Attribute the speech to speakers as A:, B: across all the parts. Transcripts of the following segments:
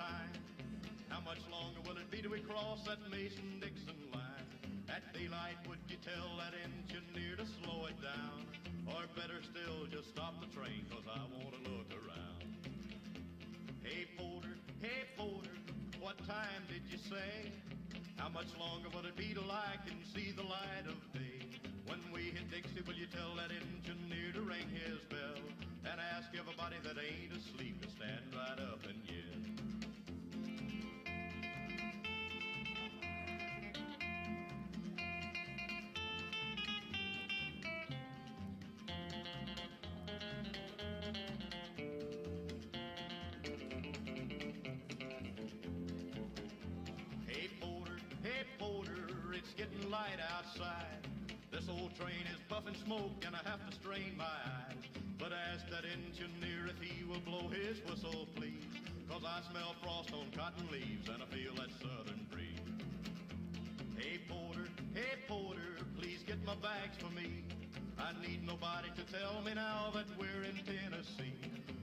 A: line. How much longer will it be till we cross that Mason-Dixon line? At daylight, would you tell that engineer to slow it down? Or better still, just stop the train, 'cause I want to look around. Hey porter, what time did you say? How much longer will it be till I can see the light of day? When we hit Dixie, will you tell that engineer to ring his bell and ask everybody that ain't asleep to stand right up and yell? Hey porter, it's getting light outside. This old train is puffing smoke and I have to strain my eyes. But ask that engineer if he will blow his whistle, please, 'cause I smell frost on cotton leaves and I feel that southern breeze. Hey porter, please get my bags for me. I need nobody to tell me now that we're in Tennessee.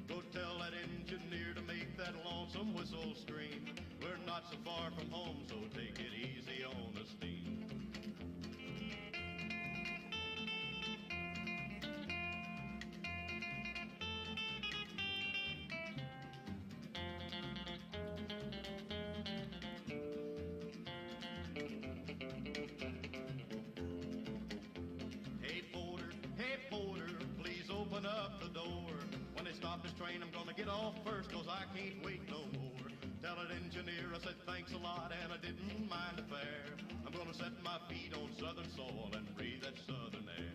A: Go tell that engineer to make that lonesome whistle scream. We're not so far from home, so take it easy on the steam. Hey porter, please open up the door. When they stop this train, I'm gonna get off first, 'cause I can't wait no more. Tell that engineer I said thanks a lot and I didn't mind the fare. I'm gonna set my feet on southern soil and breathe that southern air.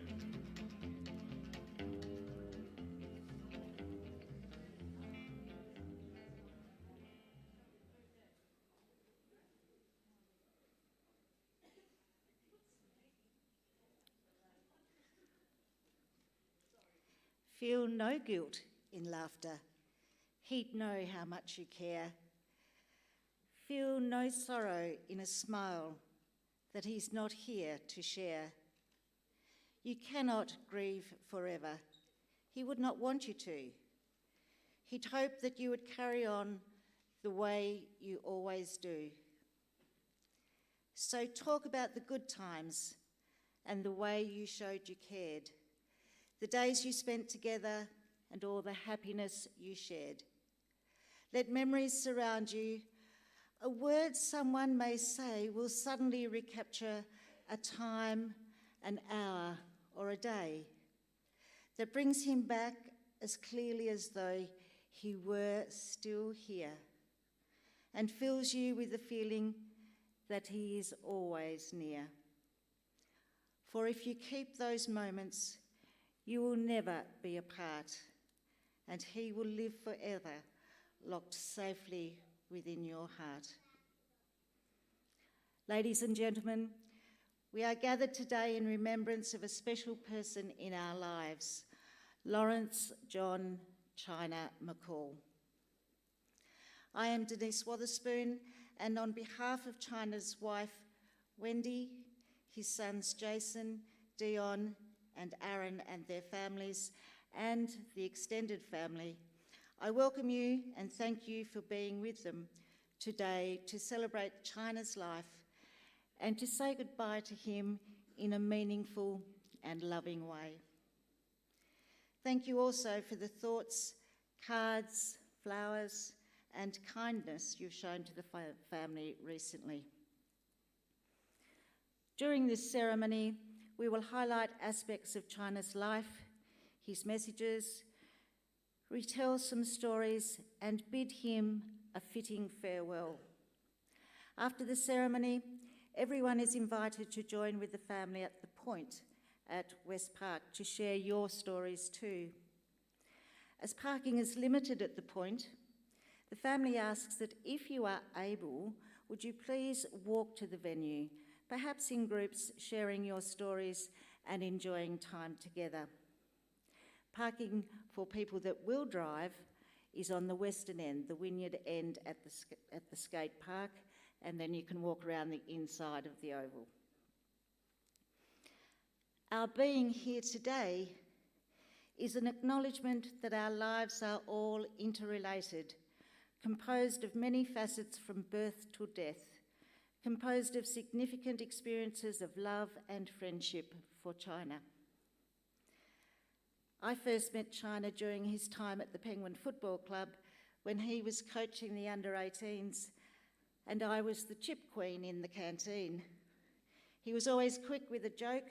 B: Feel no guilt in laughter. He'd know how much you care. Feel no sorrow in a smile that he's not here to share. You cannot grieve forever. He would not want you to. He'd hope that you would carry on the way you always do. So talk about the good times and the way you showed you cared, the days you spent together and all the happiness you shared. Let memories surround you. A word someone may say will suddenly recapture a time, an hour, or a day that brings him back as clearly as though he were still here, and fills you with the feeling that he is always near. For if you keep those moments, you will never be apart, and he will live forever, locked safely within your heart. Ladies and gentlemen, we are gathered today in remembrance of a special person in our lives, Lawrence John China McCall. I am Denise Wotherspoon, and on behalf of China's wife, Wendy, his sons Jason, Dion, and Aaron and their families, and the extended family, I welcome you and thank you for being with them today to celebrate China's life and to say goodbye to him in a meaningful and loving way. Thank you also for the thoughts, cards, flowers, and kindness you've shown to the family recently. During this ceremony, we will highlight aspects of China's life, his messages, retell some stories, and bid him a fitting farewell. After the ceremony, everyone is invited to join with the family at the Point at West Park to share your stories too. As parking is limited at the Point, the family asks that if you are able, would you please walk to the venue, perhaps in groups, sharing your stories and enjoying time together. Parking for people that will drive is on the western end, the Wynyard end at the skate park, and then you can walk around the inside of the oval. Our being here today is an acknowledgement that our lives are all interrelated, composed of many facets from birth to death, composed of significant experiences of love and friendship for China. I first met China during his time at the Penguin Football Club when he was coaching the under-18s and I was the chip queen in the canteen. He was always quick with a joke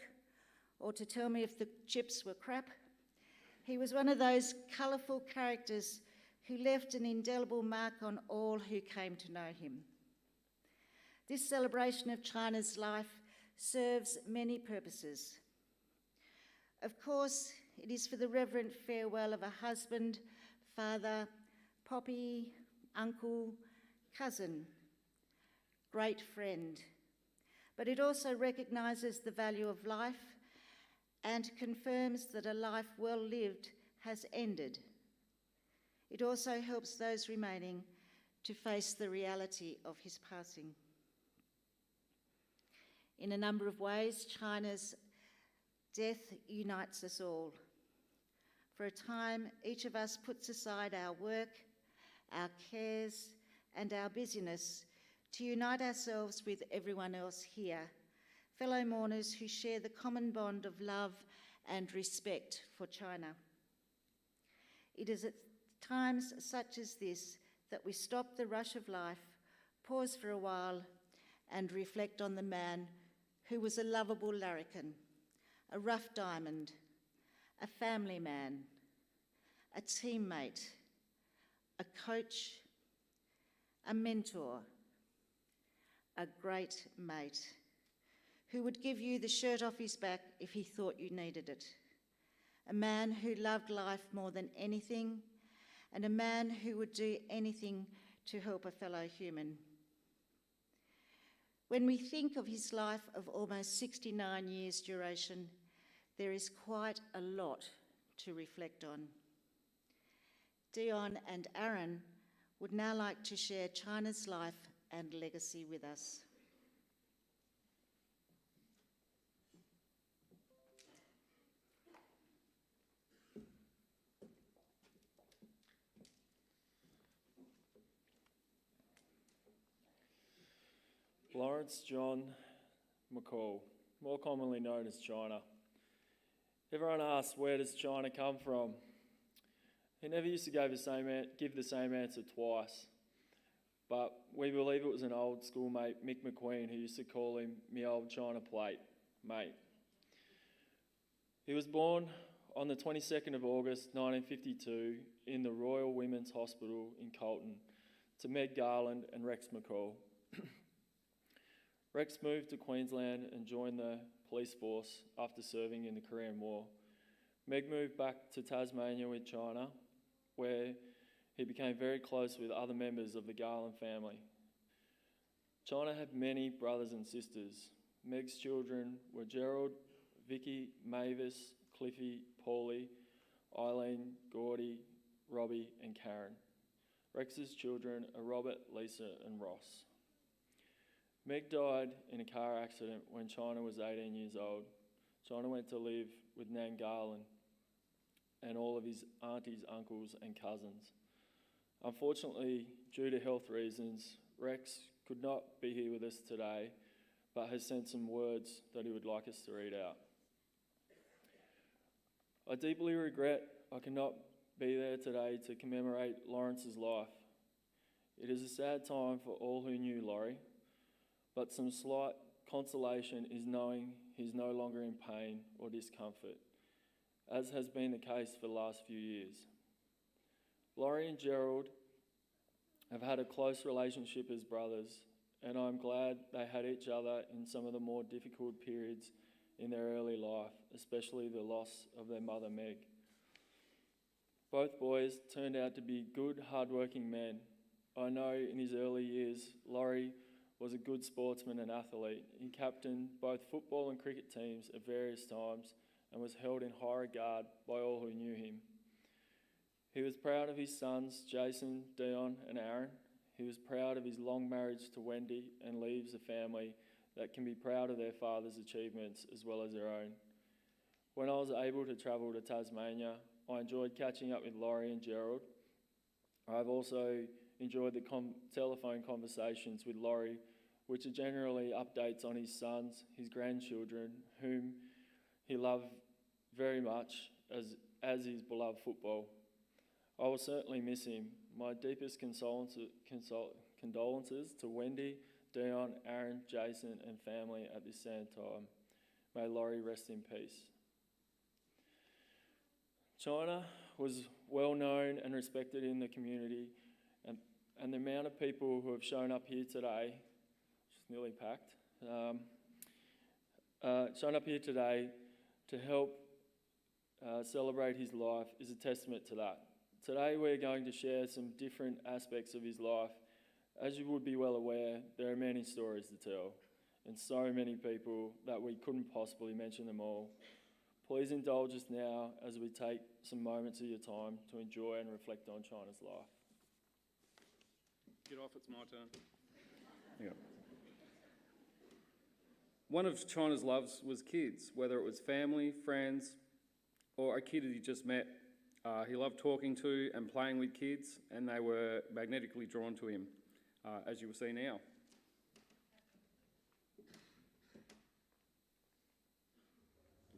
B: or to tell me if the chips were crap. He was one of those colourful characters who left an indelible mark on all who came to know him. This celebration of China's life serves many purposes. Of course, it is for the reverent farewell of a husband, father, poppy, uncle, cousin, great friend. But it also recognises the value of life and confirms that a life well lived has ended. It also helps those remaining to face the reality of his passing. In a number of ways, China's death unites us all. For a time, each of us puts aside our work, our cares, and our busyness to unite ourselves with everyone else here, fellow mourners who share the common bond of love and respect for China. It is at times such as this that we stop the rush of life, pause for a while, and reflect on the man who was a lovable larrikin, a rough diamond, a family man, a teammate, a coach, a mentor, a great mate, who would give you the shirt off his back if he thought you needed it, a man who loved life more than anything, and a man who would do anything to help a fellow human. When we think of his life of almost 69 years duration, there is quite a lot to reflect on. Dion and Aaron would now like to share China's life and legacy with us.
C: Lawrence John McCall, more commonly known as China. Everyone asks, where does China come from? He never used to give the same answer twice, but we believe it was an old schoolmate, Mick McQueen, who used to call him me old China plate, mate. He was born on the 22nd of August 1952 in the Royal Women's Hospital in Colton to Meg Garland and Rex McCall. Rex moved to Queensland and joined the police force after serving in the Korean War. Meg moved back to Tasmania with China, where he became very close with other members of the Garland family. China had many brothers and sisters. Meg's children were Gerald, Vicky, Mavis, Cliffy, Paulie, Eileen, Gordy, Robbie and Karen. Rex's children are Robert, Lisa and Ross. Meg died in a car accident when China was 18 years old. China went to live with Nan Garland and all of his aunties, uncles and cousins. Unfortunately, due to health reasons, Rex could not be here with us today, but has sent some words that he would like us to read out. I deeply regret I cannot be there today to commemorate Lawrence's life. It is a sad time for all who knew Laurie, but some slight consolation is knowing he's no longer in pain or discomfort, as has been the case for the last few years. Laurie and Gerald have had a close relationship as brothers, and I'm glad they had each other in some of the more difficult periods in their early life, especially the loss of their mother Meg. Both boys turned out to be good, hard-working men. I know in his early years, Laurie was a good sportsman and athlete. He captained both football and cricket teams at various times and was held in high regard by all who knew him. He was proud of his sons, Jason, Dion and Aaron. He was proud of his long marriage to Wendy and leaves a family that can be proud of their father's achievements as well as their own. When I was able to travel to Tasmania, I enjoyed catching up with Laurie and Gerald. I've also enjoyed the telephone conversations with Laurie, which are generally updates on his sons, his grandchildren, whom he loved very much as his beloved football. I will certainly miss him. My deepest condolences to Wendy, Dion, Aaron, Jason and family at this sad time. May Laurie rest in peace. China was well known and respected in the community, and the amount of people who have shown up here today, which is nearly packed, shown up here today to help celebrate his life is a testament to that. Today we're going to share some different aspects of his life. As you would be well aware, there are many stories to tell, and so many people that we couldn't possibly mention them all. Please indulge us now as we take some moments of your time to enjoy and reflect on China's life.
D: Get off, it's my turn. Yeah. One of China's loves was kids, whether it was family, friends, or a kid that he just met. He loved talking to and playing with kids, and they were magnetically drawn to him, as you will see now.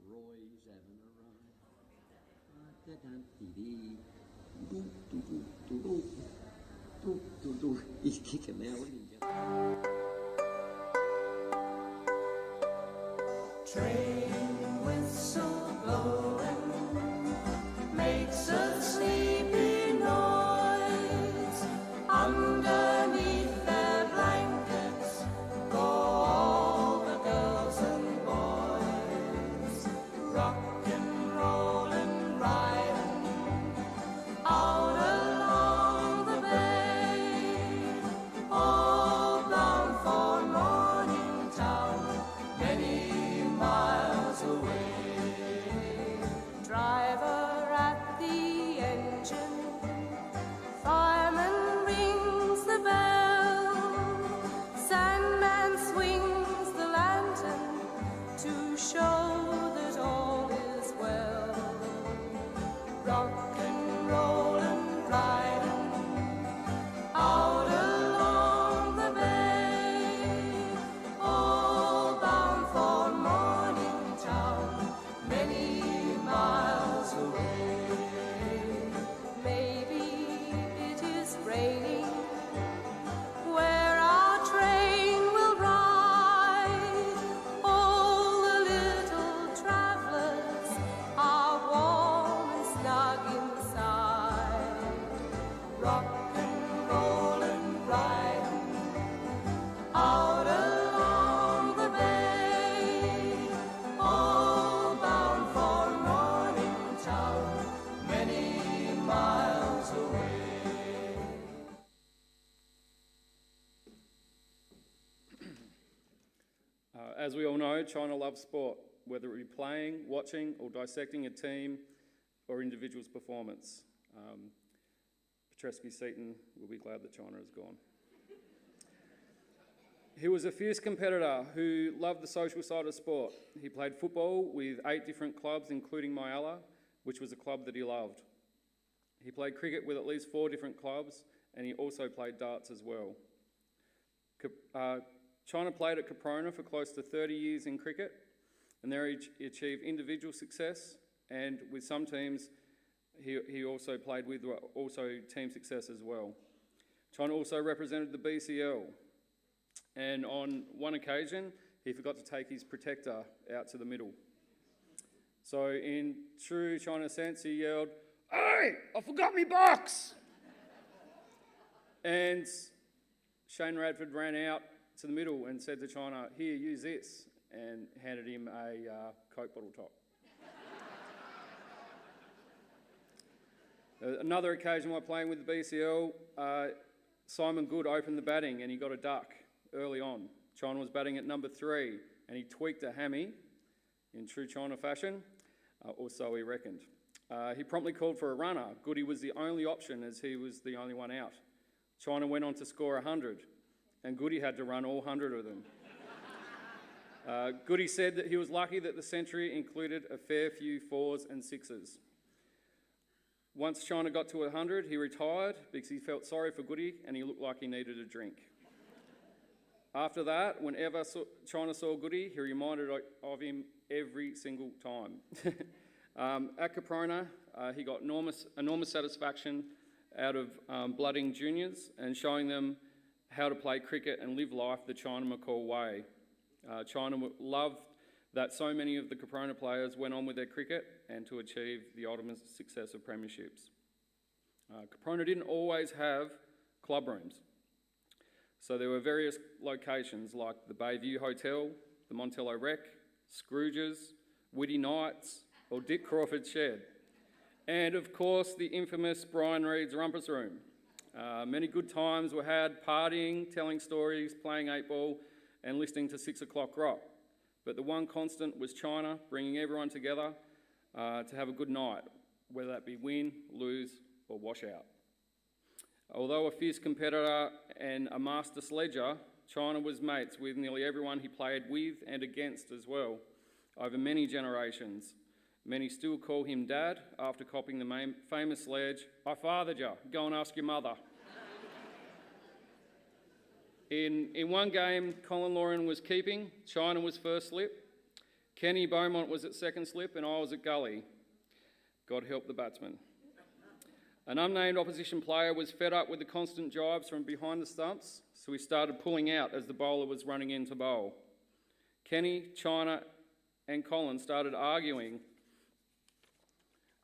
E: Roy's having a run. He's kicking now, isn't he?
F: Train whistle blowing makes a sleepy noise. Underneath their blankets go all the girls and boys, rockin', rollin', riding out along the bay, all bound for Morningtown, many miles away. Driver at the engine, fireman rings the bell, Sandman swings the lantern to show that all is well. Rockin', rollin', riding out along the bay, all bound for Morningtown, many miles away. Maybe it is raining where our train will ride. All the little travelers are warm and snug inside. Rockin', rollin', riding out along the bay, all bound for Morningtown, many miles away.
D: As we all know, China loves sport, whether it be playing, watching, or dissecting a team or individual's performance. Petrescu-Seaton will be glad that China is gone. He was a fierce competitor who loved the social side of sport. He played football with 8 different clubs, including Myalla, which was a club that he loved. He played cricket with at least 4 different clubs, and he also played darts as well. China played at Caprona for close to 30 years in cricket, and there he achieved individual success, and with some teams he also played with also team success as well. China also represented the BCL, and on one occasion he forgot to take his protector out to the middle. So in true China sense, he yelled, "Hey, I forgot me box!" And Shane Radford ran out to the middle and said to China, "Here, use this," and handed him a Coke bottle top. Another occasion while playing with the BCL, Simon Good opened the batting and he got a duck early on. China was batting at number 3 and he tweaked a hammy in true China fashion, or so he reckoned. He promptly called for a runner. Goody was the only option as he was the only one out. China went on to score 100 and Goody had to run all 100 of them. Goody said that he was lucky that the century included a fair few 4s and 6s. Once China got to 100, he retired because he felt sorry for Goody and he looked like he needed a drink. After that, whenever China saw Goody, he reminded of him every single time. At Caprona, he got enormous satisfaction out of blooding juniors and showing them how to play cricket and live life the China McCall way. China loved that so many of the Caprona players went on with their cricket and to achieve the ultimate success of premierships. Caprona didn't always have club rooms. So there were various locations like the Bayview Hotel, the Montello Rec, Scrooge's, Witty Nights, or Dick Crawford's Shed. And of course, the infamous Brian Reed's Rumpus Room. Many good times were had partying, telling stories, playing 8-ball, and listening to 6 o'clock rock. But the one constant was China, bringing everyone together to have a good night, whether that be win, lose, or wash out. Although a fierce competitor and a master sledger, China was mates with nearly everyone he played with and against as well, over many generations. Many still call him Dad after copying the famous sledge, "I fathered ya, go and ask your mother." In one game, Colin Lauren was keeping, China was first slip, Kenny Beaumont was at second slip, and I was at gully. God help the batsman. An unnamed opposition player was fed up with the constant jibes from behind the stumps, so he started pulling out as the bowler was running in to bowl. Kenny, China, and Colin started arguing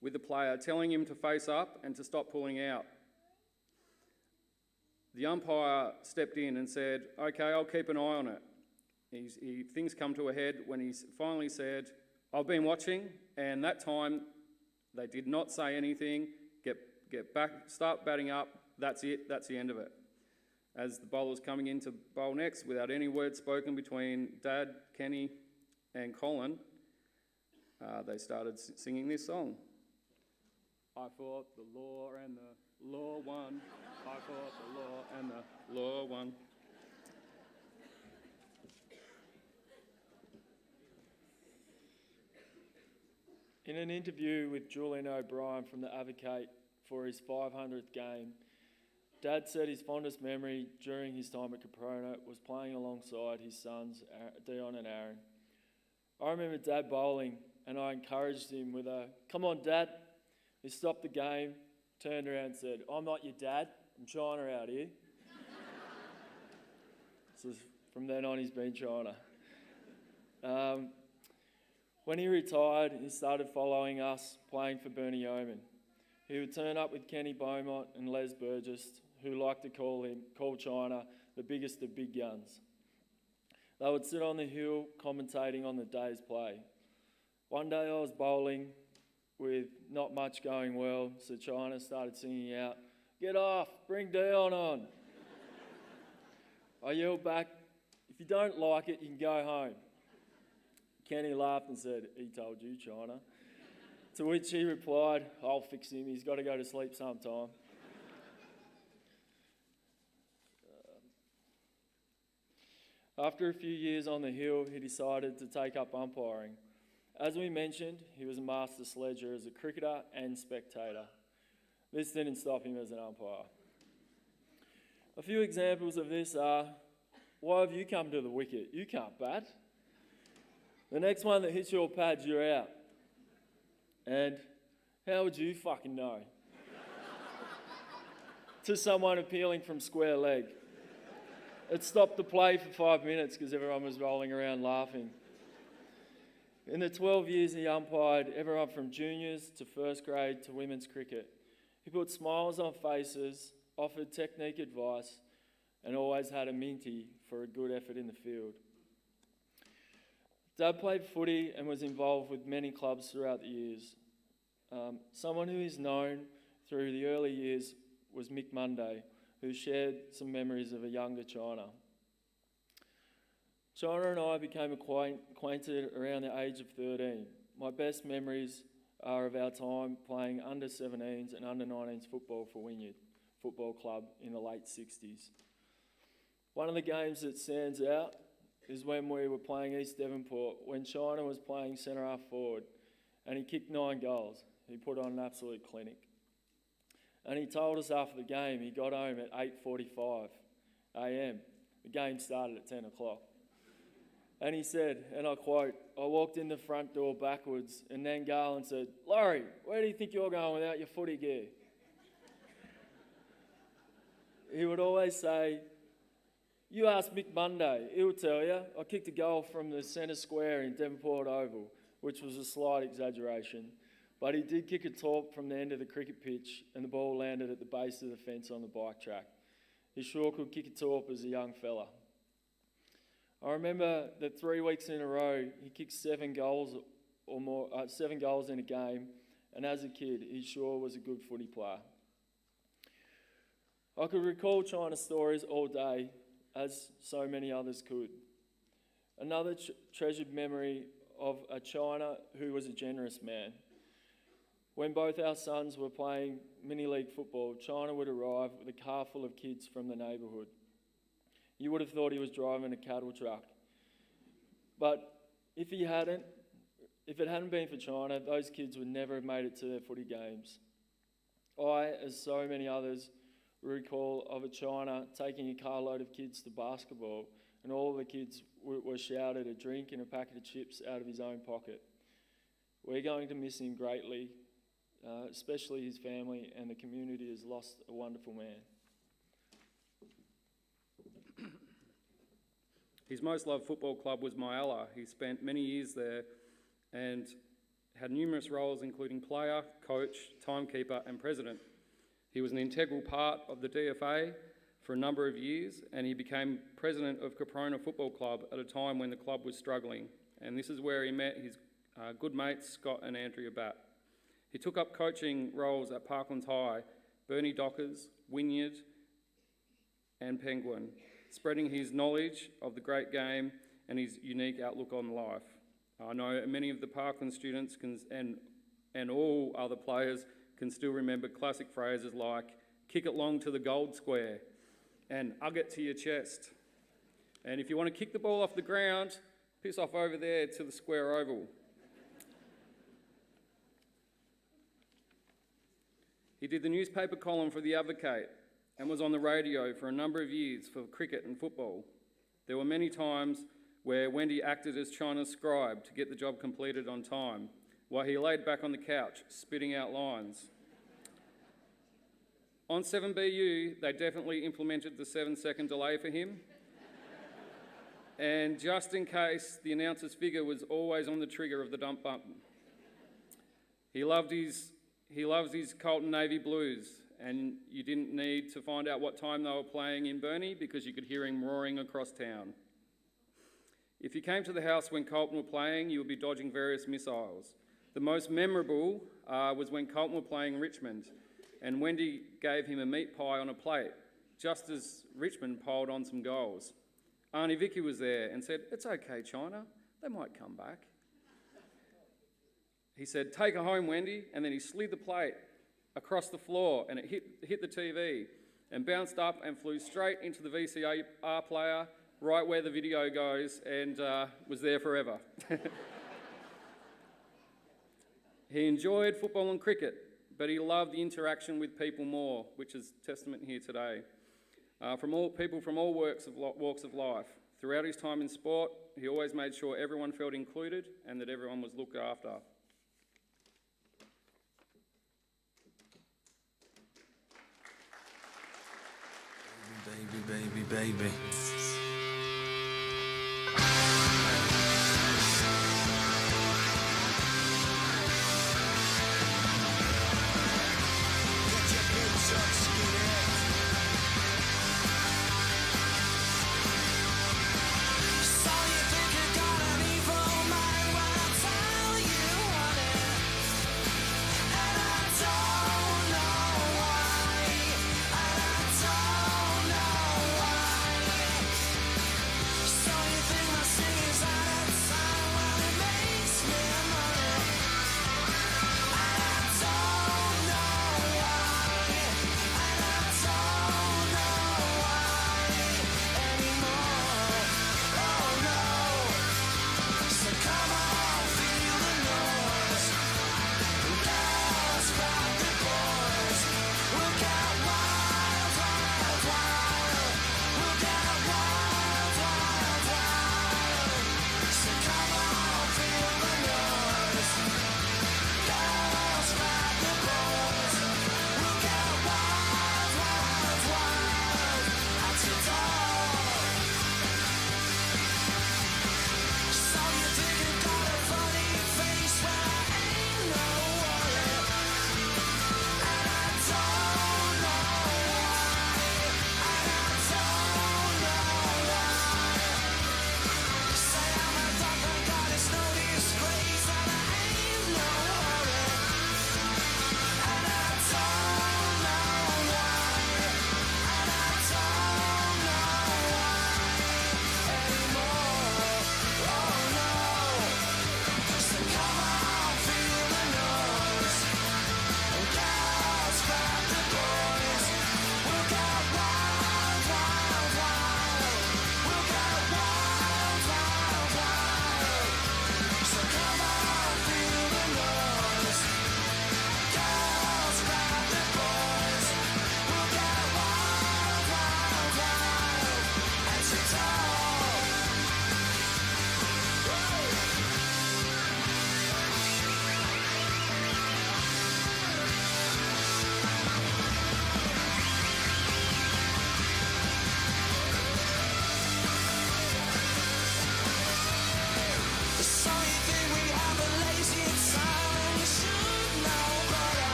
D: with the player, telling him to face up and to stop pulling out. The umpire stepped in and said, "Okay, I'll keep an eye on it." Things come to a head when he finally said, "I've been watching," and that time they did not say anything. Get back, start batting up, that's it, that's the end of it. As the bowler was coming in to bowl next, without any words spoken between Dad, Kenny, and Colin, they started singing this song. I fought the law and the law won. I fought the law and the law won.
C: In an interview with Julian O'Brien from the Advocate for his 500th game, Dad said his fondest memory during his time at Caprona was playing alongside his sons, Dion and Aaron. I remember Dad bowling and I encouraged him with a, "Come on, Dad." He stopped the game, turned around and said, "I'm not your dad, I'm China out here." So from then on, he's been China. When he retired, he started following us, playing for Bernie Yeoman. He would turn up with Kenny Beaumont and Les Burgess, who liked to call China the biggest of big guns. They would sit on the hill commentating on the day's play. One day I was bowling with not much going well, so China started singing out, "Get off, bring Dion on." I yelled back, "If you don't like it, you can go home." Kenny laughed and said, "He told you, China." To which he replied, "I'll fix him, he's got to go to sleep sometime." After a few years on the hill, he decided to take up umpiring. As we mentioned, he was a master sledger as a cricketer and spectator. This didn't stop him as an umpire. A few examples of this are, "Why have you come to the wicket? You can't bat. The next one that hits your pads, you're out." And, "How would you fucking know?" To someone appealing from square leg. It stopped the play for 5 minutes because everyone was rolling around laughing. In the 12 years he umpired everyone from juniors to first grade to women's cricket, he put smiles on faces, offered technique advice, and always had a minty for a good effort in the field. Dad played footy and was involved with many clubs throughout the years. Someone who is known through the early years was Mick Monday, who shared some memories of a younger China. China and I became acquainted around the age of 13. My best memories are of our time playing under-17s and under-19s football for Wynyard Football Club in the late 60s. One of the games that stands out is when we were playing East Devonport, when China was playing centre half forward, and he kicked 9 goals. He put on an absolute clinic. And he told us after the game he got home at 8:45 a.m. The game started at 10 o'clock. And he said, and I quote, "I walked in the front door backwards and then Garland said, 'Laurie, where do you think you're going without your footy gear?' He would always say, 'You ask Mick Monday, he'll tell you. I kicked a goal from the centre square in Devonport Oval,' which was a slight exaggeration. But he did kick a torp from the end of the cricket pitch and the ball landed at the base of the fence on the bike track. He sure could kick a torp as a young fella. I remember that 3 weeks in a row, he kicked 7 goals or more, 7 goals in a game, and as a kid, he sure was a good footy player. I could recall China stories all day, as so many others could. Another treasured memory of a China who was a generous man. When both our sons were playing mini-league football, China would arrive with a car full of kids from the neighbourhood. You would have thought he was driving a cattle truck. But if it hadn't been for China, those kids would never have made it to their footy games. I, as so many others, recall of a China taking a carload of kids to basketball, and all the kids were shouted a drink and a packet of chips out of his own pocket. We're going to miss him greatly, especially his family, and the community has lost a wonderful man.
D: His most loved football club was Myalla. He spent many years there and had numerous roles including player, coach, timekeeper and president. He was an integral part of the DFA for a number of years, and he became president of Caprona Football Club at a time when the club was struggling. And this is where he met his good mates Scott and Andrea Batt. He took up coaching roles at Parklands High, Burnie Dockers, Wynyard and Penguin, spreading his knowledge of the great game and his unique outlook on life. I know many of the Parkland students and all other players can still remember classic phrases like "kick it long to the gold square" and "ug it to your chest." And if you want to kick the ball off the ground, piss off over there to the square oval. He did the newspaper column for The Advocate and was on the radio for a number of years for cricket and football. There were many times where Wendy acted as China's scribe to get the job completed on time, while he laid back on the couch, spitting out lines. On 7BU, they definitely implemented the 7-second delay for him. And just in case, the announcer's figure was always on the trigger of the dump bump. He loves his Carlton Navy Blues, and you didn't need to find out what time they were playing in Burnie because you could hear him roaring across town. If you came to the house when Carlton were playing, you would be dodging various missiles. The most memorable was when Carlton were playing Richmond, and Wendy gave him a meat pie on a plate, just as Richmond piled on some goals. Auntie Vicky was there and said, "It's okay, China, they might come back." He said, "Take her home, Wendy," and then he slid the plate across the floor and it hit the TV and bounced up and flew straight into the VCR player, right where the video goes, and was there forever. He enjoyed football and cricket, but he loved the interaction with people more, which is testament here today. From all people from all walks of life. Throughout his time in sport, he always made sure everyone felt included and that everyone was looked after.
G: Baby, baby, baby.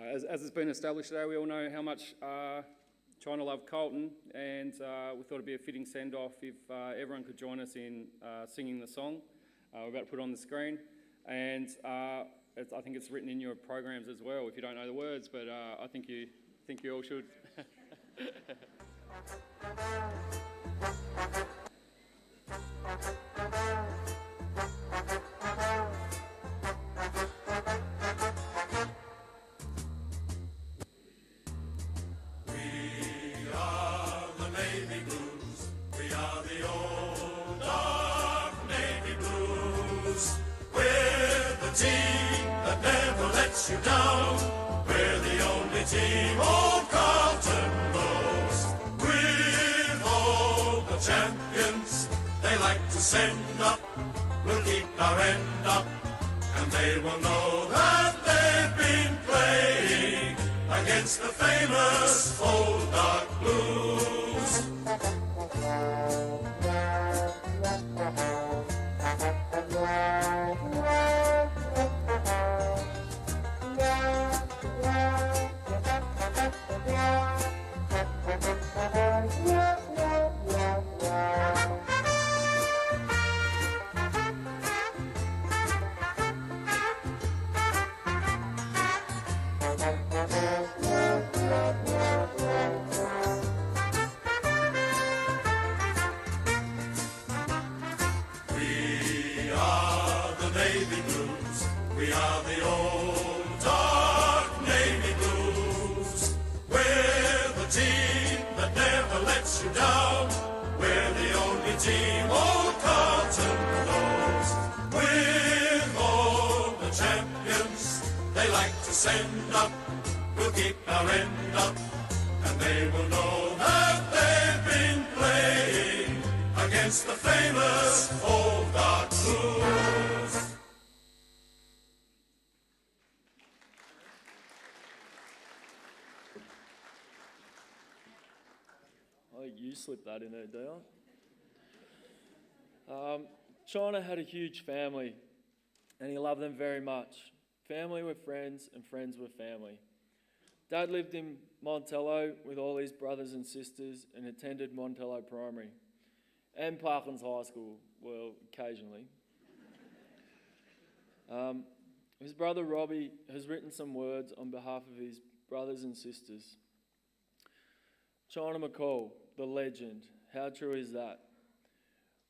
D: As it's been established today, we all know how much China love Carlton, and we thought it'd be a fitting send-off if everyone could join us in singing the song we're about to put on the screen. And I think it's written in your programs as well, if you don't know the words, but I think you all should.
G: You down. We're the only team old Carlton knows. With all the champions they like to send up, we'll keep our end up, and they will know that they've been playing against the famous old dark blues. We are the old dark navy blues. We're the team that never lets you down. We're the only team old Carlton knows. With all the champions they like to send up, we'll keep our end up, and they will know that they've been playing against the famous old dark blues.
C: You slipped that in there, Dale. China had a huge family, and he loved them very much. Family were friends, and friends were family. Dad lived in Montello with all his brothers and sisters and attended Montello Primary and Parklands High School, well, occasionally. His brother Robbie has written some words on behalf of his brothers and sisters. China McCall, the legend, how true is that?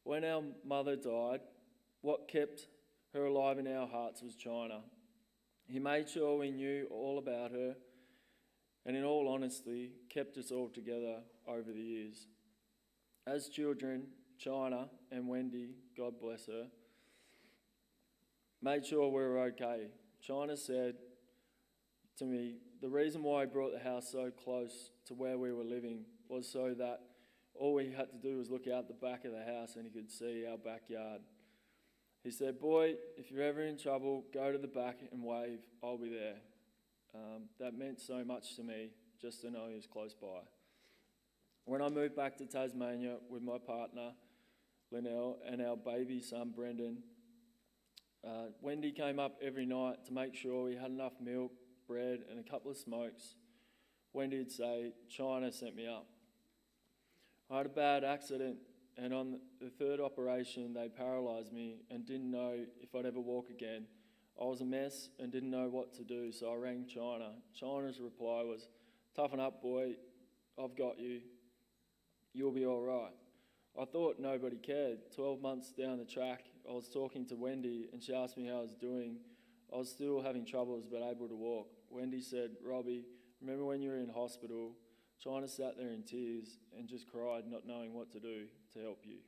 C: When our mother died, what kept her alive in our hearts was China. He made sure we knew all about her, and in all honesty, kept us all together over the years. As children, China and Wendy, God bless her, made sure we were okay. China said to me, the reason why I brought the house so close to where we were living was so that all we had to do was look out the back of the house and he could see our backyard. He said, boy, if you're ever in trouble, go to the back and wave, I'll be there. That meant so much to me, just to know he was close by. When I moved back to Tasmania with my partner, Linnell, and our baby son, Brendan, Wendy came up every night to make sure we had enough milk, bread, and a couple of smokes. Wendy would say, China sent me up. I had a bad accident, and on the third operation, they paralysed me and didn't know if I'd ever walk again. I was a mess and didn't know what to do, so I rang China. China's reply was, toughen up, boy, I've got you. You'll be all right. I thought nobody cared. 12 months down the track, I was talking to Wendy, and she asked me how I was doing. I was still having troubles, but able to walk. Wendy said, Robbie, remember when you were in hospital? China sat there in tears and just cried, not knowing what to do to help you.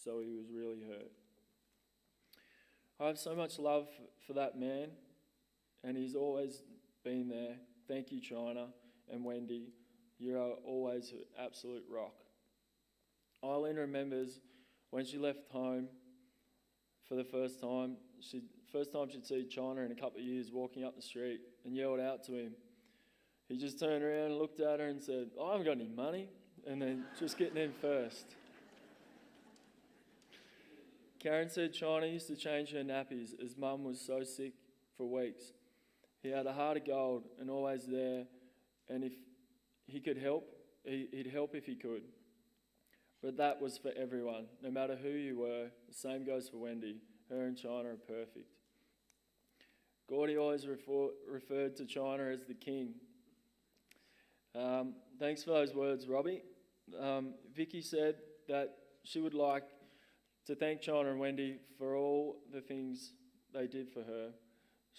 C: So he was really hurt. I have so much love for that man, and he's always been there. Thank you, China and Wendy. You are always an absolute rock. Eileen remembers when she left home for the first time she'd see China in a couple of years walking up the street and yelled out to him. He just turned around and looked at her and said, I haven't got any money, and then just getting in first. Karen said China used to change her nappies as Mum was so sick for weeks. He had a heart of gold and always there, and if he could help, he'd help if he could. But that was for everyone, no matter who you were. The same goes for Wendy. Her and China are perfect. Gordy always referred to China as the king. Thanks for those words, Robbie. Vicky said that she would like to thank China and Wendy for all the things they did for her.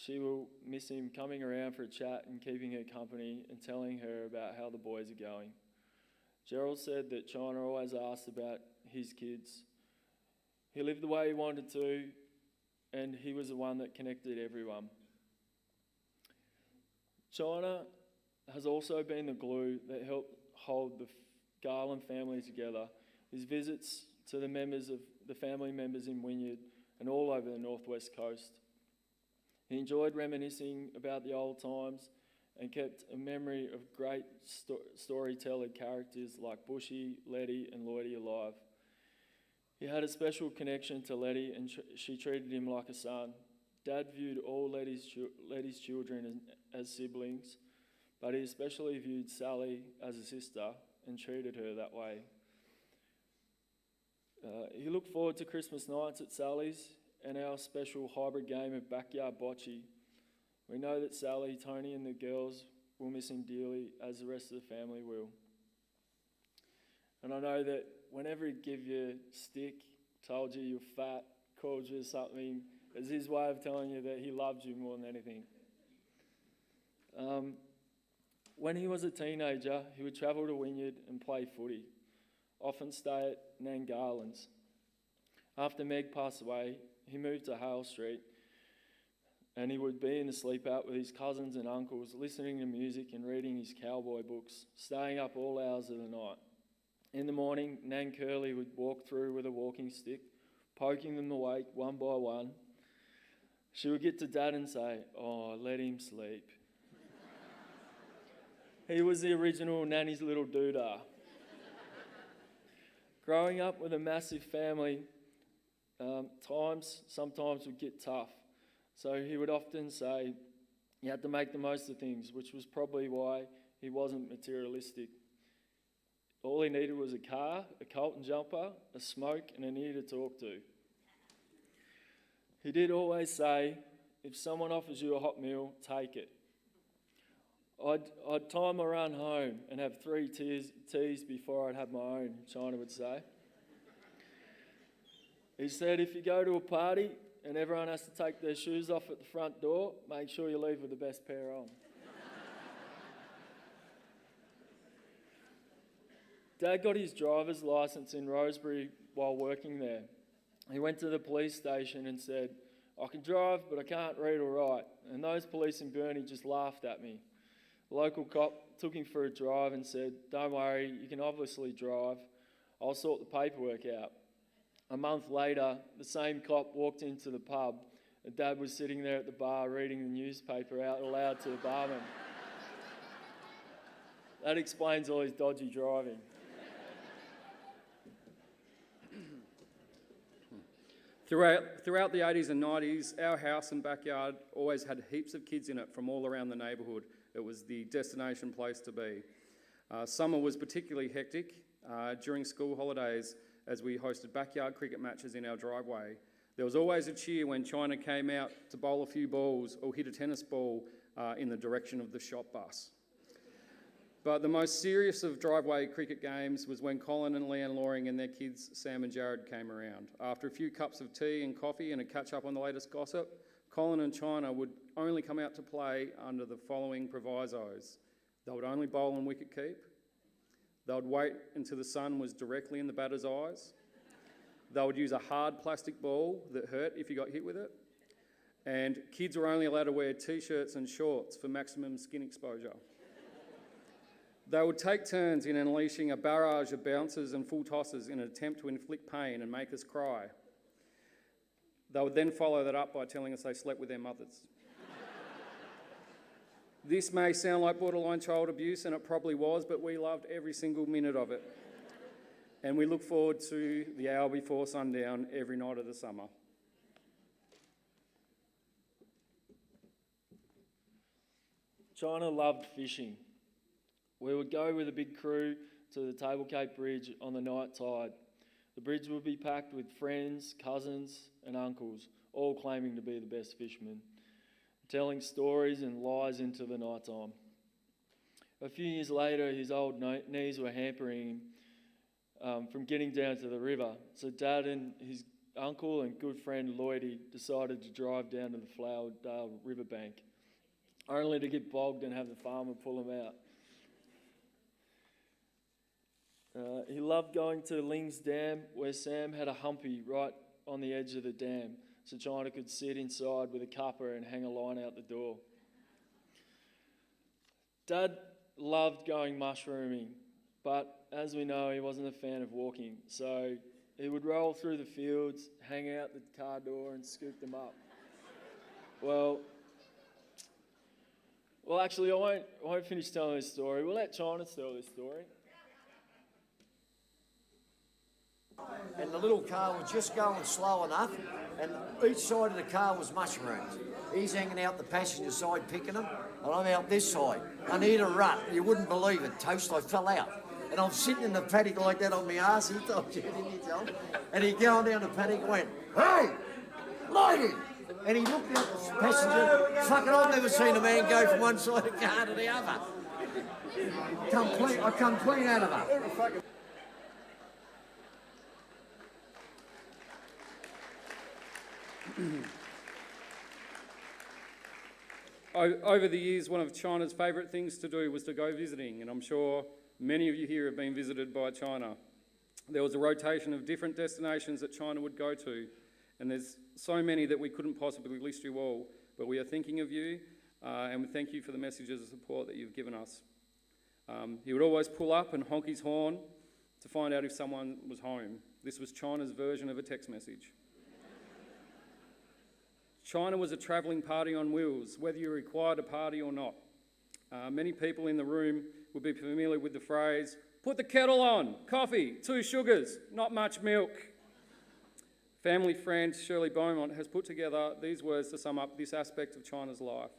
C: She will miss him coming around for a chat and keeping her company and telling her about how the boys are going. Gerald said that China always asked about his kids. He lived the way he wanted to, and he was the one that connected everyone. China has also been the glue that helped hold the Garland family together. His visits to the family members in Wynyard and all over the northwest coast. He enjoyed reminiscing about the old times and kept a memory of great storyteller characters like Bushy, Letty and Lloydie alive. He had a special connection to Letty and she treated him like a son. Dad viewed all Letty's children as siblings, but he especially viewed Sally as a sister and treated her that way. He looked forward to Christmas nights at Sally's and our special hybrid game of backyard bocce. We know that Sally, Tony and the girls will miss him dearly, as the rest of the family will. And I know that whenever he'd give you a stick, told you you're fat, called you something, it's his way of telling you that he loved you more than anything. When he was a teenager, he would travel to Wynyard and play footy, often stay at Nan Garland's. After Meg passed away, he moved to Hale Street and he would be in the sleep out with his cousins and uncles, listening to music and reading his cowboy books, staying up all hours of the night. In the morning, Nan Curley would walk through with a walking stick, poking them awake one by one. She would get to Dad and say, "Oh, let him sleep." He was the original Nanny's little doodah. Growing up with a massive family, sometimes would get tough. So he would often say you had to make the most of things, which was probably why he wasn't materialistic. All he needed was a car, a Colton jumper, a smoke, and an ear to talk to. He did always say, if someone offers you a hot meal, take it. I'd time my run home and have 3 teas before I'd have my own, China would say. He said, if you go to a party and everyone has to take their shoes off at the front door, make sure you leave with the best pair on. Dad got his driver's licence in Rosebery while working there. He went to the police station and said, I can drive, but I can't read or write. And those police in Burnie just laughed at me. The local cop took him for a drive and said, don't worry, you can obviously drive. I'll sort the paperwork out. A month later, the same cop walked into the pub and Dad was sitting there at the bar reading the newspaper out aloud to the barman. That explains all his dodgy driving.
D: Throughout the 80s and 90s, our house and backyard always had heaps of kids in it from all around the neighbourhood. It was the destination place to be. Summer was particularly hectic. During school holidays, as we hosted backyard cricket matches in our driveway, there was always a cheer when China came out to bowl a few balls or hit a tennis ball in the direction of the shop bus. But the most serious of driveway cricket games was when Colin and Leanne Loring and their kids, Sam and Jared, came around. After a few cups of tea and coffee and a catch-up on the latest gossip, Colin and China would only come out to play under the following provisos. They would only bowl and wicket keep. They would wait until the sun was directly in the batter's eyes. They would use a hard plastic ball that hurt if you got hit with it. And kids were only allowed to wear t-shirts and shorts for maximum skin exposure. They would take turns in unleashing a barrage of bouncers and full tosses in an attempt to inflict pain and make us cry. They would then follow that up by telling us they slept with their mothers. This may sound like borderline child abuse, and it probably was, but we loved every single minute of it. And we look forward to the hour before sundown every night of the summer.
C: China loved fishing. We would go with a big crew to the Table Cape Bridge on the night tide. The bridge would be packed with friends, cousins and uncles, all claiming to be the best fishermen, telling stories and lies into the night time. A few years later, his old knees were hampering him from getting down to the river, so Dad and his uncle and good friend Lloydie decided to drive down to the Flowerdale riverbank, only to get bogged and have the farmer pull him out. He loved going to Ling's Dam, where Sam had a humpy right on the edge of the dam, so China could sit inside with a cuppa and hang a line out the door. Dad loved going mushrooming, but as we know, he wasn't a fan of walking, so he would roll through the fields, hang out the car door and scoop them up. Well, actually, I won't finish telling this story. We'll let China tell this story.
E: And the little car was just going slow enough, and each side of the car was mushrooms. He's hanging out the passenger side picking them, and I'm out this side. I need a rut. You wouldn't believe it, Toast. I fell out. And I'm sitting in the paddock like that on my arse. He told you, didn't he, tell? And he going down the paddock and went, "Hey, Lloydie!" And he looked out the passenger. Fucking, I've never seen a man go from one side of the car to the other. I come clean out of it.
D: Over the years, one of China's favourite things to do was to go visiting, and I'm sure many of you here have been visited by China. There was a rotation of different destinations that China would go to, and there's so many that we couldn't possibly list you all, but we are thinking of you, and we thank you for the messages of support that you've given us. He would always pull up and honk his horn to find out if someone was home. This was China's version of a text message. China was a travelling party on wheels, whether you required a party or not. Many people in the room would be familiar with the phrase, "Put the kettle on, coffee, 2 sugars, not much milk." Family friend Shirley Beaumont has put together these words to sum up this aspect of China's life.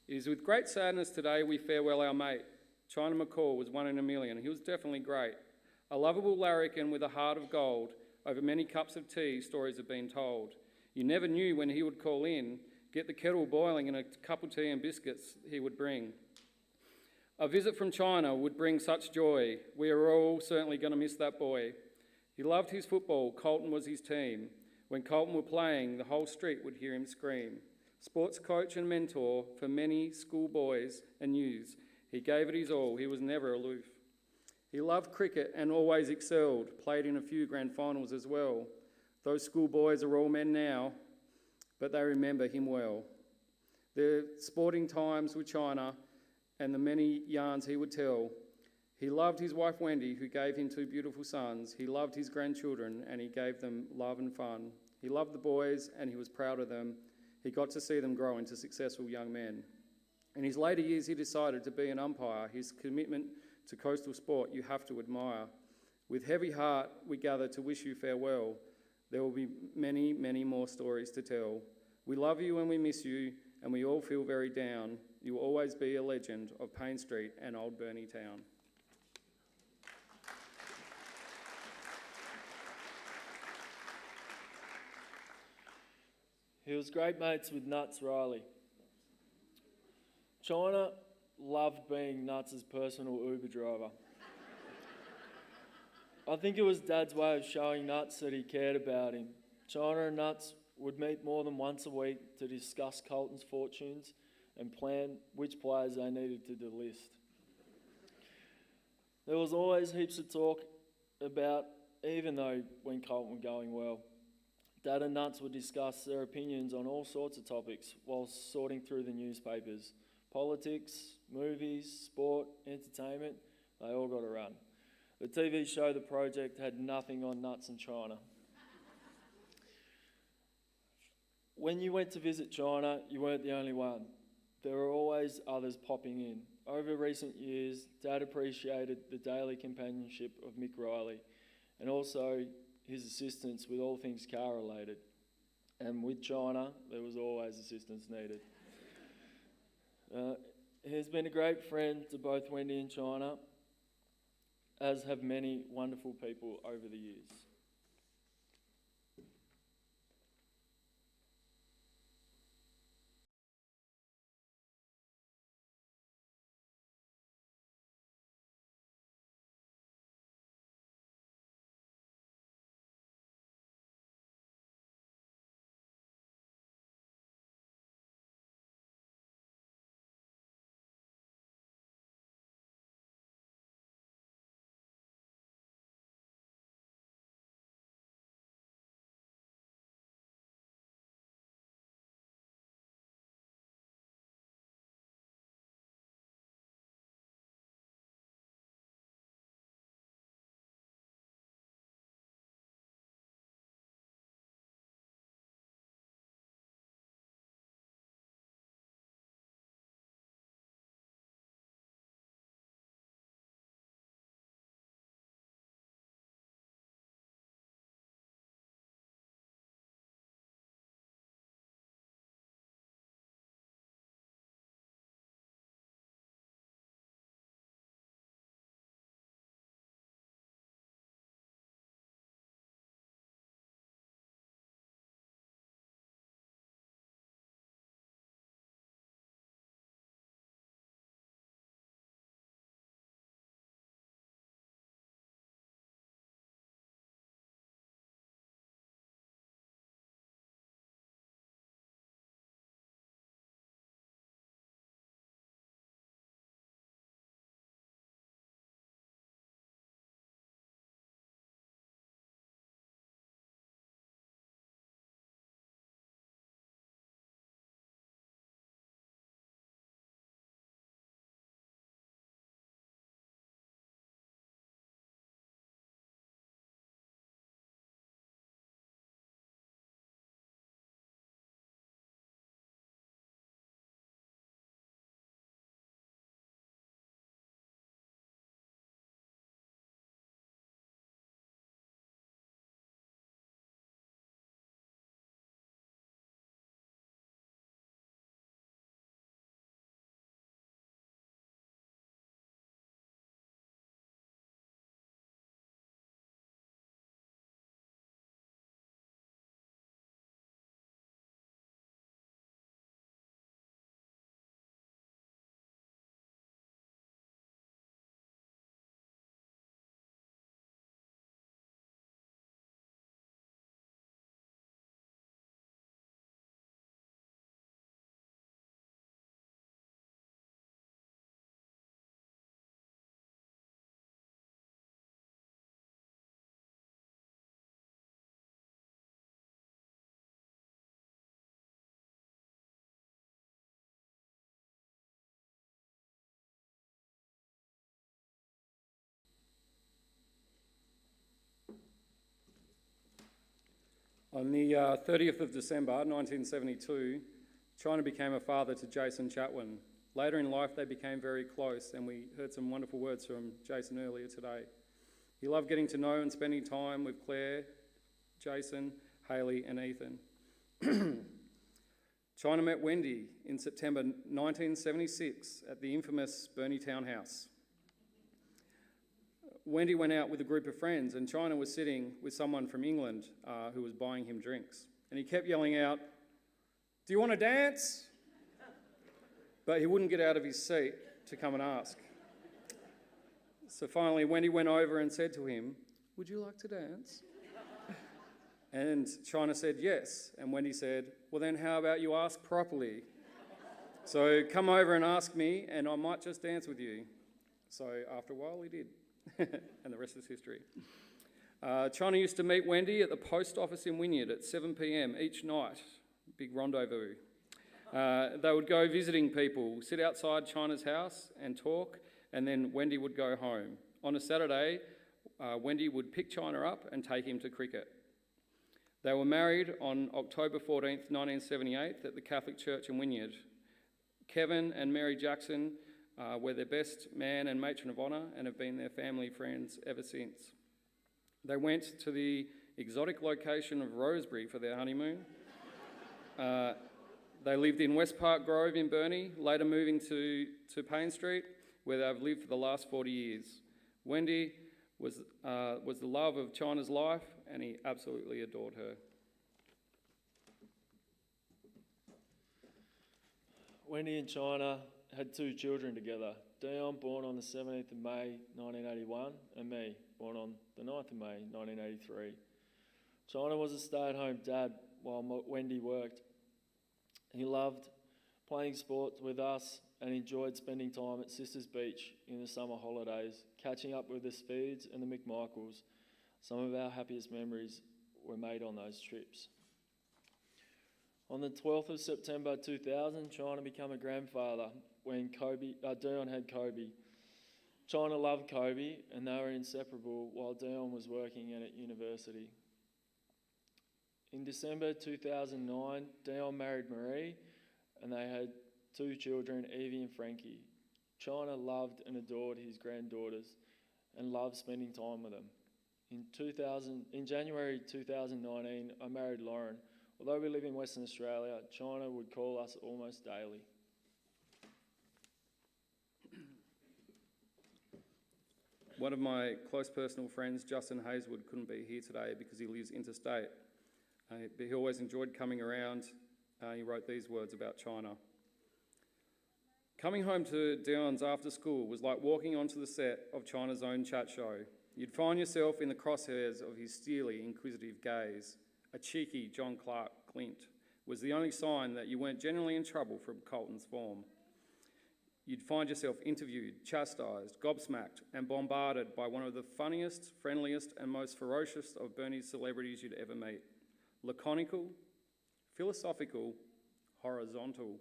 D: It is with great sadness today we farewell our mate. China McCall was 1 in a million. He was definitely great. A lovable larrikin with a heart of gold. Over many cups of tea, stories have been told. You never knew when he would call in, get the kettle boiling and a cup of tea and biscuits he would bring. A visit from China would bring such joy. We are all certainly going to miss that boy. He loved his football. Colton was his team. When Colton were playing, the whole street would hear him scream. Sports coach and mentor for many schoolboys and youths, he gave it his all. He was never aloof. He loved cricket and always excelled, played in a few grand finals as well. Those schoolboys are all men now, but they remember him well. Their sporting times with China and the many yarns he would tell. He loved his wife Wendy, who gave him 2 beautiful sons. He loved his grandchildren and he gave them love and fun. He loved the boys and he was proud of them. He got to see them grow into successful young men. In his later years, he decided to be an umpire. His commitment to coastal sport you have to admire. With heavy heart, we gather to wish you farewell. There will be many, many more stories to tell. We love you and we miss you, and we all feel very down. You will always be a legend of Payne Street and Old Burnie Town.
C: He was great mates with Nuts Riley. China loved being Nuts' personal Uber driver. I think it was Dad's way of showing Nuts that he cared about him. China and Nuts would meet more than once a week to discuss Colton's fortunes and plan which players they needed to delist. There was always heaps of talk about, even though when Colton were going well. Dad and Nuts would discuss their opinions on all sorts of topics while sorting through the newspapers. Politics, movies, sport, entertainment, they all got a run. The TV show The Project had nothing on Nuts and China. When you went to visit China, you weren't the only one. There were always others popping in. Over recent years, Dad appreciated the daily companionship of Mick Riley and also his assistance with all things car related. And with China, there was always assistance needed. He's been a great friend to both Wendy and China, as have many wonderful people over the years.
D: On the 30th of December 1972, China became a father to Jason Chatwin. Later in life, they became very close, and we heard some wonderful words from Jason earlier today. He loved getting to know and spending time with Claire, Jason, Hayley, and Ethan. China met Wendy in September 1976 at the infamous Burnie Townhouse. Wendy went out with a group of friends, and China was sitting with someone from England who was buying him drinks. And he kept yelling out, "Do you want to dance?" But he wouldn't get out of his seat to come and ask. So finally, Wendy went over and said to him, "Would you like to dance?" And China said yes. And Wendy said, "Well then, how about you ask properly? So come over and ask me, and I might just dance with you." So after a while, he did. And the rest is history. China used to meet Wendy at the post office in Wynyard at 7 p.m. each night. Big rendezvous. They would go visiting people, sit outside China's house and talk, and then Wendy would go home. On a Saturday, Wendy would pick China up and take him to cricket. They were married on October 14th, 1978 at the Catholic Church in Wynyard. Kevin and Mary Jackson were their best man and matron of honour and have been their family friends ever since. They went to the exotic location of Rosebery for their honeymoon. They lived in West Park Grove in Burnie, later moving to Payne Street, where they've lived for the last 40 years. Wendy was the love of China's life, and he absolutely adored her.
C: Wendy and China had 2 children together. Dion, born on the 17th of May 1981, and me, born on the 9th of May 1983. China was a stay-at-home dad while Wendy worked. He loved playing sports with us and enjoyed spending time at Sisters Beach in the summer holidays, catching up with the Speeds and the McMichaels. Some of our happiest memories were made on those trips. On the 12th of September 2000, China became a grandfather when Dion had Kobe. China loved Kobe and they were inseparable while Dion was working and at university. In December 2009, Dion married Marie and they had 2 children, Evie and Frankie. China loved and adored his granddaughters and loved spending time with them. In January 2019, I married Lauren. Although we live in Western Australia, China would call us almost daily.
D: One of my close personal friends, Justin Hazelwood, couldn't be here today because he lives interstate. But he always enjoyed coming around. He wrote these words about China. Coming home to Dion's after school was like walking onto the set of China's own chat show. You'd find yourself in the crosshairs of his steely, inquisitive gaze. A cheeky John Clark glint was the only sign that you weren't generally in trouble from Colton's form. You'd find yourself interviewed, chastised, gobsmacked, and bombarded by one of the funniest, friendliest, and most ferocious of Burnie's celebrities you'd ever meet. Laconical, philosophical, horizontal.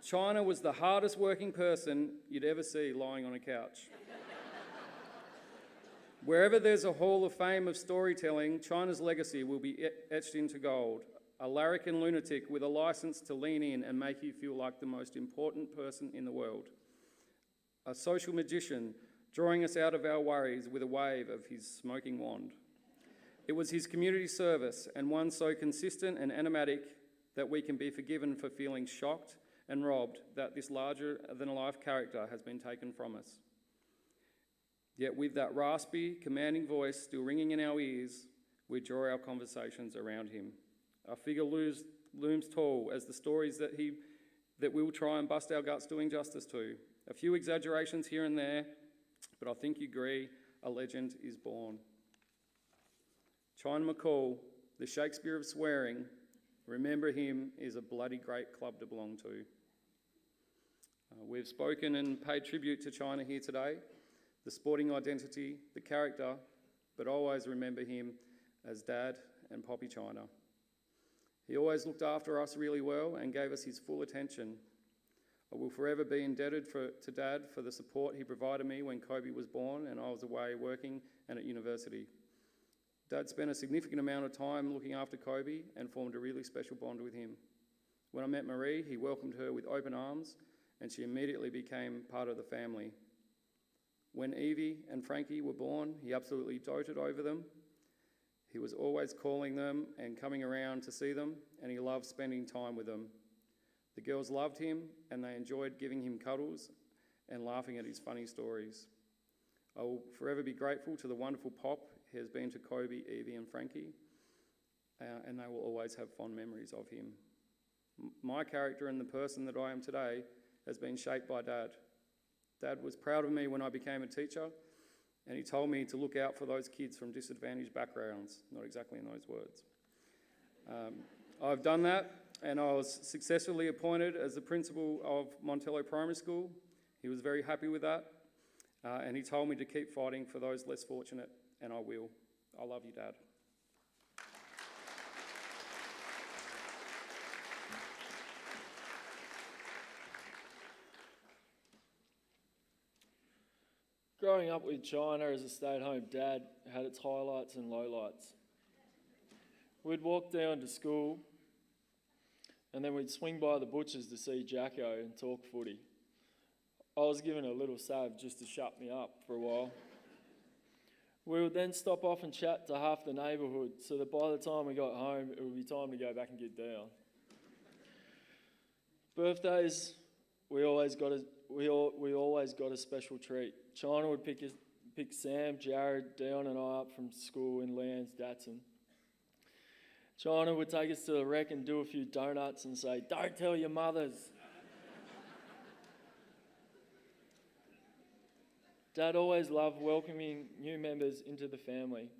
D: China was the hardest working person you'd ever see lying on a couch. Wherever there's a hall of fame of storytelling, China's legacy will be etched into gold. A larrikin lunatic with a license to lean in and make you feel like the most important person in the world. A social magician drawing us out of our worries with a wave of his smoking wand. It was his community service, and one so consistent and animatic that we can be forgiven for feeling shocked and robbed that this larger-than-life character has been taken from us. Yet with that raspy, commanding voice still ringing in our ears, we draw our conversations around him. Our figure looms tall as the stories that we'll try and bust our guts doing justice to. A few exaggerations here and there, but I think you agree, a legend is born. China McCall, the Shakespeare of swearing, remember him is a bloody great club to belong to. We've spoken and paid tribute to China here today, the sporting identity, the character, but always remember him as Dad and Poppy China. He always looked after us really well and gave us his full attention. I will forever be indebted to Dad for the support he provided me when Kobe was born and I was away working and at university. Dad spent a significant amount of time looking after Kobe and formed a really special bond with him. When I met Marie, he welcomed her with open arms and she immediately became part of the family. When Evie and Frankie were born, he absolutely doted over them. He was always calling them and coming around to see them, and he loved spending time with them. The girls loved him, and they enjoyed giving him cuddles and laughing at his funny stories. I will forever be grateful to the wonderful pop he has been to Kobe, Evie, and Frankie, and they will always have fond memories of him. My character and the person that I am today has been shaped by Dad. Dad was proud of me when I became a teacher, and he told me to look out for those kids from disadvantaged backgrounds, not exactly in those words. I've done that, and I was successfully appointed as the principal of Montello Primary School. He was very happy with that, and he told me to keep fighting for those less fortunate, and I will. I love you, Dad.
C: Growing up with China as a stay-at-home dad had its highlights and lowlights. We'd walk down to school and then we'd swing by the butchers to see Jacko and talk footy. I was given a little salve just to shut me up for a while. We would then stop off and chat to half the neighbourhood so that by the time we got home it would be time to go back and get down. Birthdays, we always got a special treat. China would pick Sam, Jared, Dion and I up from school in Lands, Datsun. China would take us to the rec and do a few donuts and say, "Don't tell your mothers." Dad always loved welcoming new members into the family.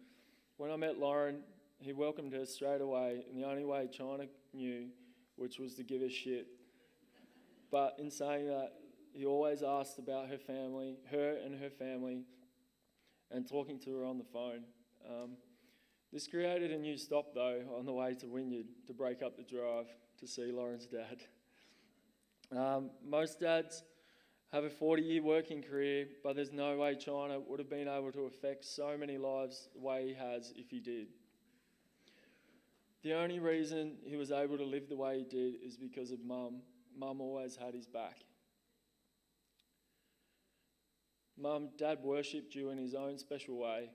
C: When I met Lauren, he welcomed her straight away in the only way China knew, which was to give a shit. But in saying that, he always asked about her and her family, and talking to her on the phone. This created a new stop, though, on the way to Wynyard to break up the drive to see Lauren's dad. Most dads have a 40-year working career, but there's no way China would have been able to affect so many lives the way he has if he did. The only reason he was able to live the way he did is because of Mum. Mum always had his back. Mum, Dad worshipped you in his own special way.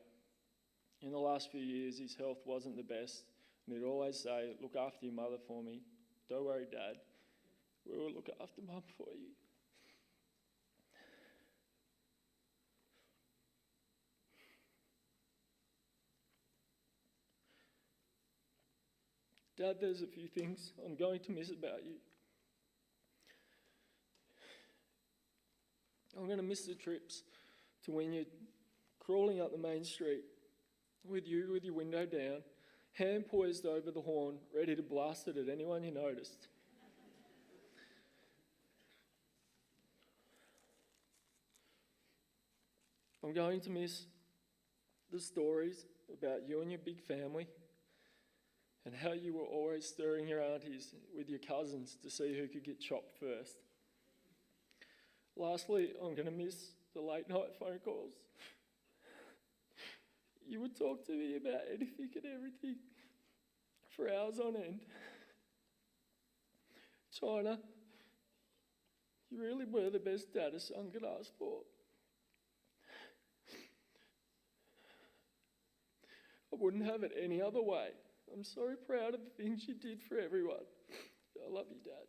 C: In the last few years, his health wasn't the best, and he'd always say, "Look after your mother for me. Don't worry, Dad. We will look after Mum for you." Dad, there's a few things I'm going to miss about you. I'm going to miss the trips to Wynyard, crawling up the main street with you with your window down, hand poised over the horn, ready to blast it at anyone you noticed. I'm going to miss the stories about you and your big family, and how you were always stirring your aunties with your cousins to see who could get chopped first. Lastly, I'm going to miss the late night phone calls. You would talk to me about anything and everything for hours on end. China, you really were the best dad a son could ask for. I wouldn't have it any other way. I'm so proud of the things you did for everyone. I love you, Dad.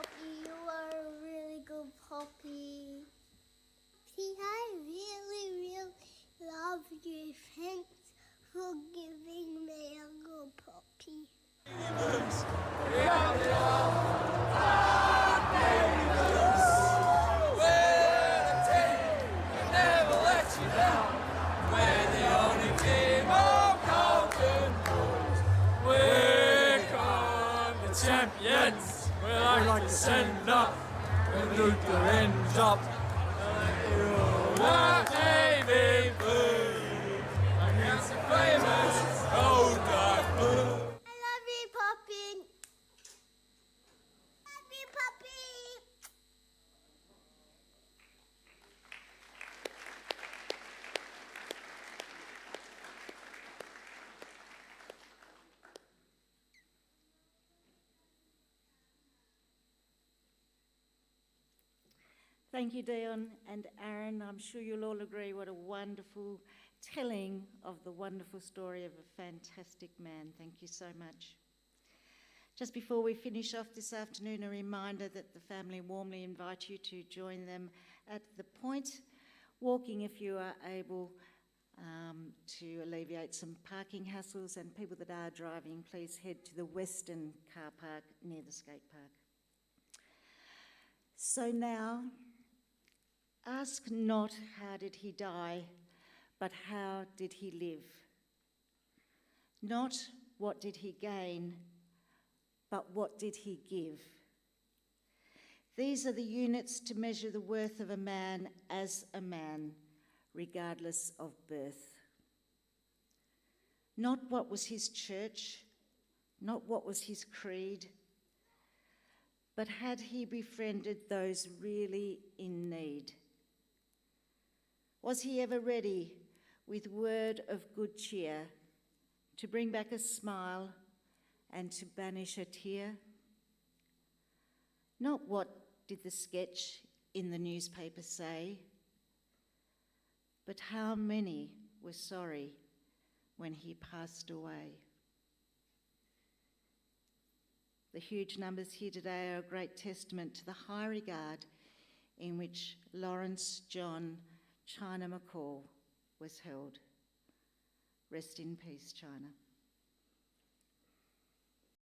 H: Poppy, you are a really good Poppy. See, I really, really love you. Thanks for giving me a good Poppy.
C: Champions, we like to send up when Luther ends up. Navy blue against the famous old dark blue.
H: I love you, Poppy. Love you, Poppy.
B: Thank you, Dion and Aaron. I'm sure you'll all agree what a wonderful telling of the wonderful story of a fantastic man. Thank you so much. Just before we finish off this afternoon, a reminder that the family warmly invite you to join them at the point, walking if you are able, to alleviate some parking hassles, and people that are driving, please head to the western car park near the skate park. So now, ask not how did he die, but how did he live? Not what did he gain, but what did he give? These are the units to measure the worth of a man as a man, regardless of birth. Not what was his church, not what was his creed, but had he befriended those really in need? Was he ever ready, with word of good cheer, to bring back a smile and to banish a tear? Not what did the sketch in the newspaper say, but how many were sorry when he passed away. The huge numbers here today are a great testament to the high regard in which Lawrence John China McCall was held. Rest in peace, China.